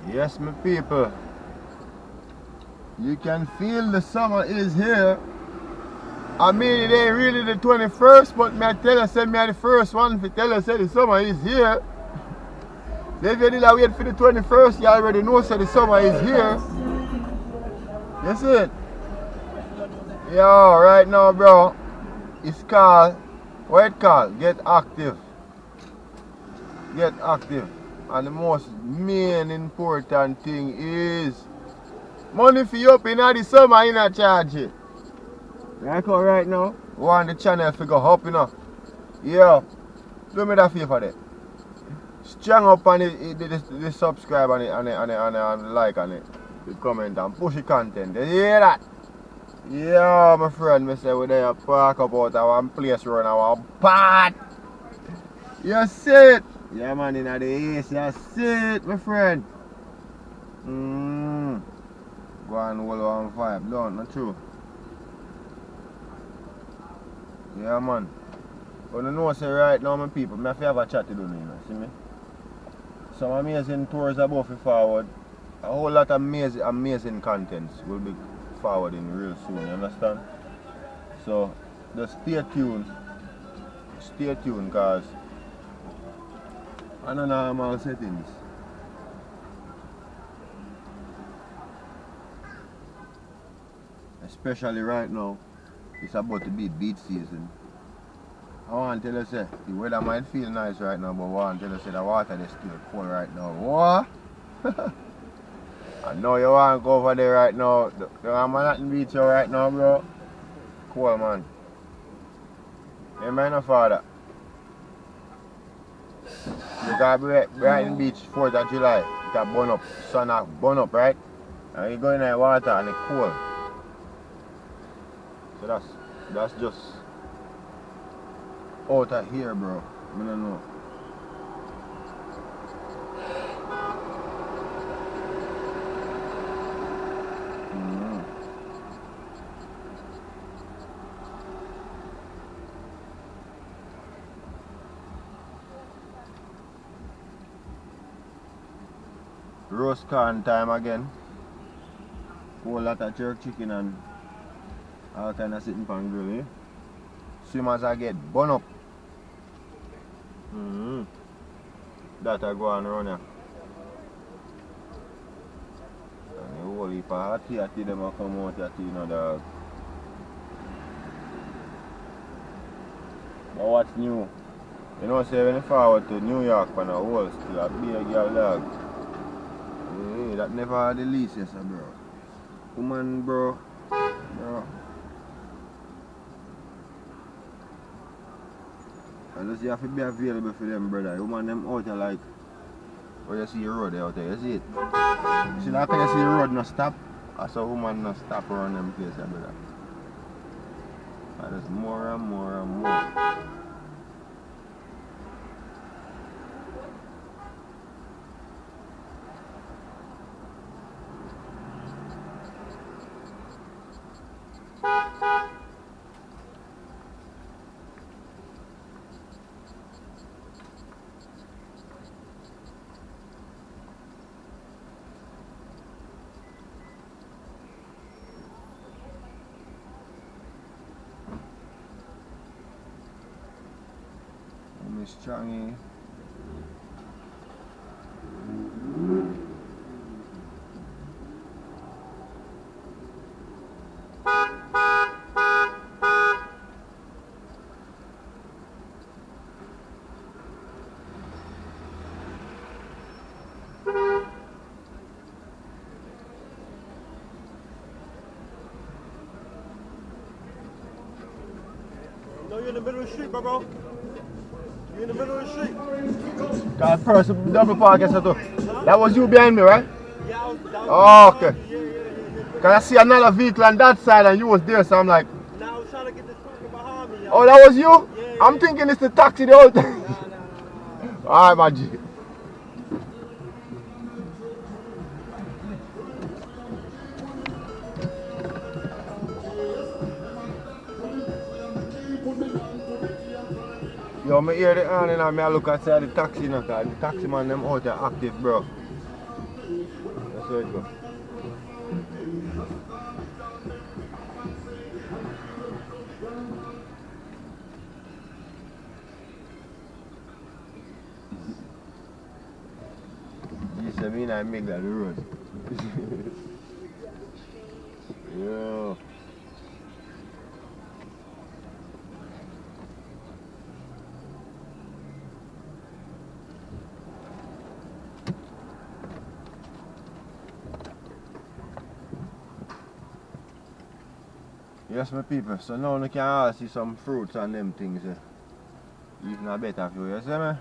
Yes, my people. You can feel the summer is here. I mean, it ain't really the 21st, but me I tell you, say me are the first one to tell you, say the summer is here. If you did wait for the 21st, you already know, say the summer is here. You see it? Yo, right now, bro, it's called, what it called? Get active. Get active. And the most main important thing is money for you up in the summer, you not charge it. Like how right now, we want the channel to go up, you know. Yeah, do me that favor there. Strong up on the subscribe and the like and the comment and push the content. You hear that? Yeah, my friend, I say we there park up out of one place run our part. You see it? Yeah man, in the east, you see it, my friend. Go and hold on vibe, don't, not true. Yeah man. But you know say right now my people, I have to have a chat to do me, you know, see me? Some amazing tours about to forward. A whole lot of amazing contents will be forwarding real soon, you understand? So just stay tuned. Stay tuned cause I don't know normal settings. Especially right now, it's about to be beach season. I want to tell you, say, the weather might feel nice right now, but I want to tell you, say, the water is still cold right now. What? I know you want to go over there right now. The Manhattan Beach right now, bro. Cool, man. You mind no father? You got to be right in the beach 4th of July. You got burn up, sun up, burn up, right? And you go in the water and it's cold. So that's just out of here, bro. I don't know. Roast corn time again. Whole lot of jerk chicken and all kind of sitting pan grill, eh? Swimmers I get burn up. That I go on around here. And the whole heap of hot them a come out here, you know, dog. But what's new? You know, say when you forward to New York and a whole still a big girl, dog. Hey, that never had the least, yes, bro. Woman, bro. And just you have to be available for them, brother. You want them out there like where you see the road out there, you see it? You see that you see the road no stop? That's a woman no stop around them places, brother. And there's more and more and more. Miss Changi. No, you're in the middle of the street, bro. You're in the middle of the street. That person double park yes, too. That was you behind me, right? Yeah, that was oh, okay. Yeah. Cause I see another vehicle on that side and you was there, so I'm like. Nah, I was trying to get this fucker behind me. Oh, that was you? Yeah. I'm thinking it's the taxi the whole time. Nah. Alright, my G. Yo, I hear the horn and I look outside the taxi now, cause the taxi man them out there active, bro. That's how it goes. I mean, I make that road. Yo. Yes, my people. So now we can all see some fruits and them things. Even a better for you, you see me?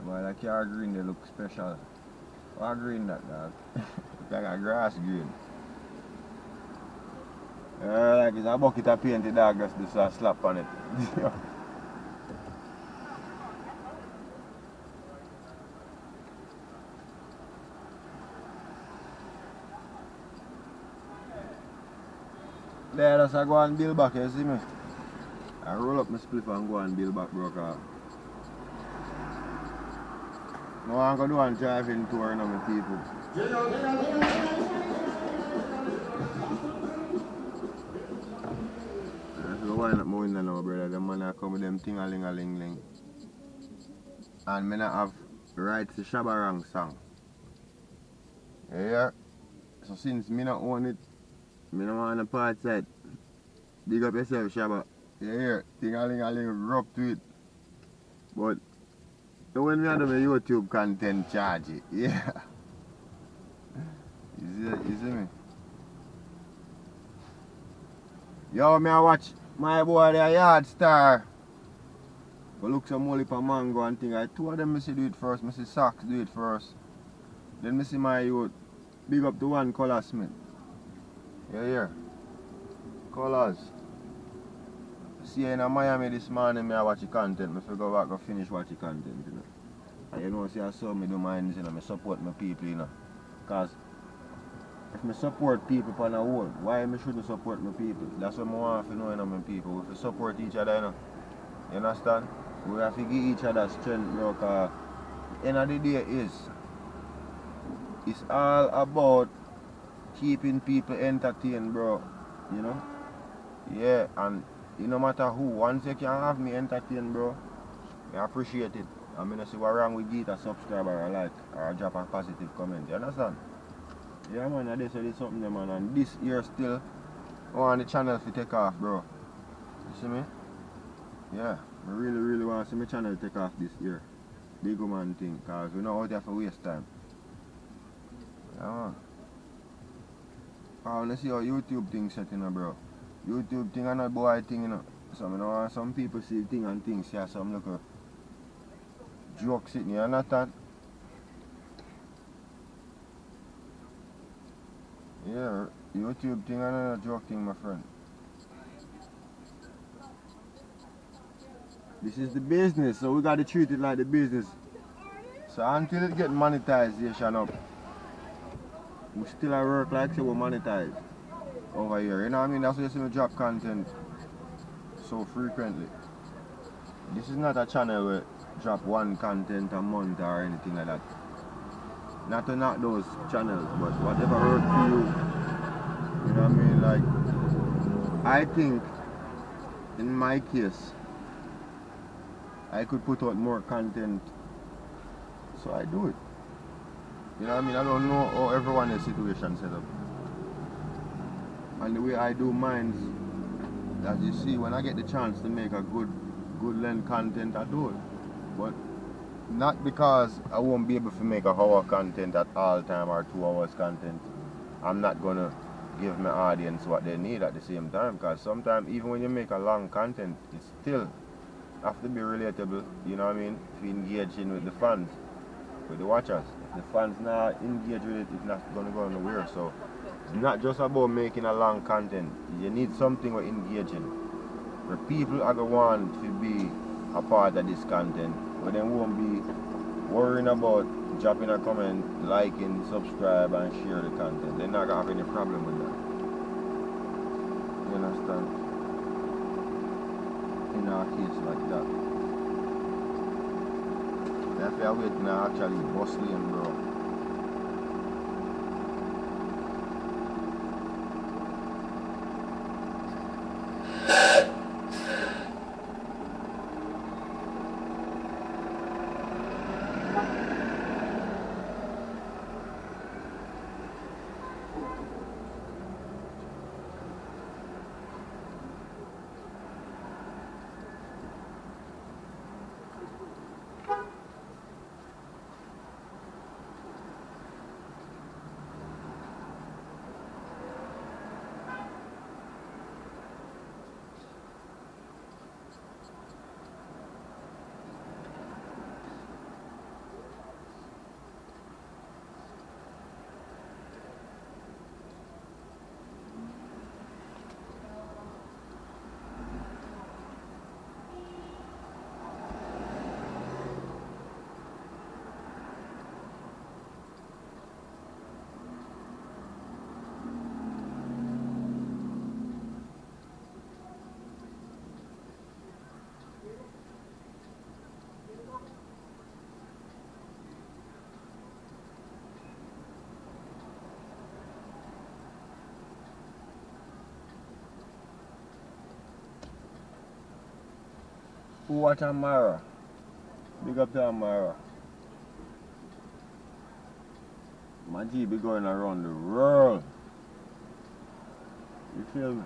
Well, that car green, they look special. What green that, dog? Look like a grass green. Like it's a bucket of painted dog, just do a slap on it. There, that's I go and build back, you see me? I roll up my spliff and go and build back, bro. Now I'm going to do a driving tour now, my people. So wind up my window now, brother. The man come with them ting-a-ling-a-ling-ling. And I not have rights to Shabarang song. Yeah. So since me not own it, me not want to part side. Big up yourself, Shabba. Yeah, ting-a-ling-a-ling, rub to it. But so when we do my YouTube content, charge it. Yeah. You see me? Yo, me I watch my boy the Yard Star. Go look some more for mango and thing. I two of them I see do it first. I see Socks do it first. Then I see my youth big up to one Color Smith. Yeah. Colors. See in Miami this morning I watch the content. I go back and finish watch the content, you know. And you know, see I saw me do mine, you know, I support my people, you know. Cause if I support people on a whole, why I shouldn't support my people? That's what I want to know, you know, my people. If we support each other, you know. You understand? We have to give each other strength, bro, cause the end of the day it's all about keeping people entertained, bro. You know? Yeah, and no matter who, once you can have me entertained, bro, I appreciate it. I mean, I see what wrong with get a subscriber or like, or drop a positive comment. You understand? Yeah, man, I did something there, man, and this year still, I want the channel to take off, bro. You see me? Yeah, I really want to see my channel take off this year. Big man thing, because we know out there for waste time. Yeah, man. I want to see how YouTube thing set, you know, bro. YouTube thing and a boy thing, you know. So I know some people see thing and things, see some little jokes sitting here, not that. Yeah, YouTube thing and a joke thing, my friend. This is the business, so we gotta treat it like the business. So until it get monetization up, we still work like say we monetize over here. You know what I mean? That's why you see me drop content so frequently. This is not a channel where drop one content a month or anything like that. Not to knock those channels, but whatever works for you. You know what I mean? Like, I think in my case, I could put out more content, so I do it. You know what I mean? I don't know how everyone's situation set up. And the way I do mine, as you see, when I get the chance to make a good length content, I do it. But not because I won't be able to make a hour content at all time or 2 hours content. I'm not gonna give my audience what they need at the same time, because sometimes even when you make a long content, it still have to be relatable, you know what I mean? To engage in with the fans, with the watchers. If the fans not engage with it, it's not gonna go nowhere. So it's not just about making a long content. You need something with engaging, where people are going to want to be a part of this content, where they won't be worrying about dropping a comment, liking, subscribe and share the content. They're not going to have any problem with that. You understand? In our case like that. If you're waiting to actually bus lane, bro. Who watch Amara? Big up to Amara. My G be going around the world. You feel me?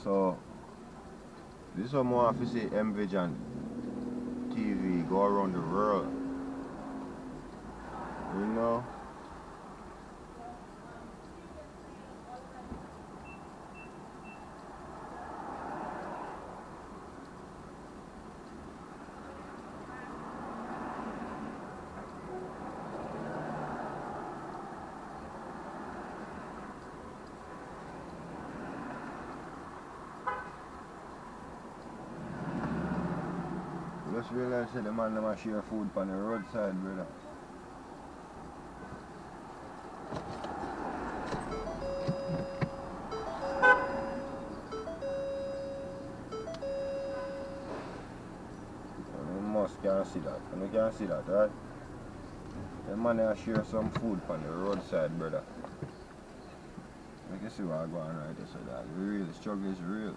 So, this is what I have to say MVision TV go around the world. You know? Just realize that the man never share food on the roadside, brother. You must can't see that. You can't see that, right? The man never share some food on the roadside, brother. You can see what I'm going right there, so that the real struggle is real.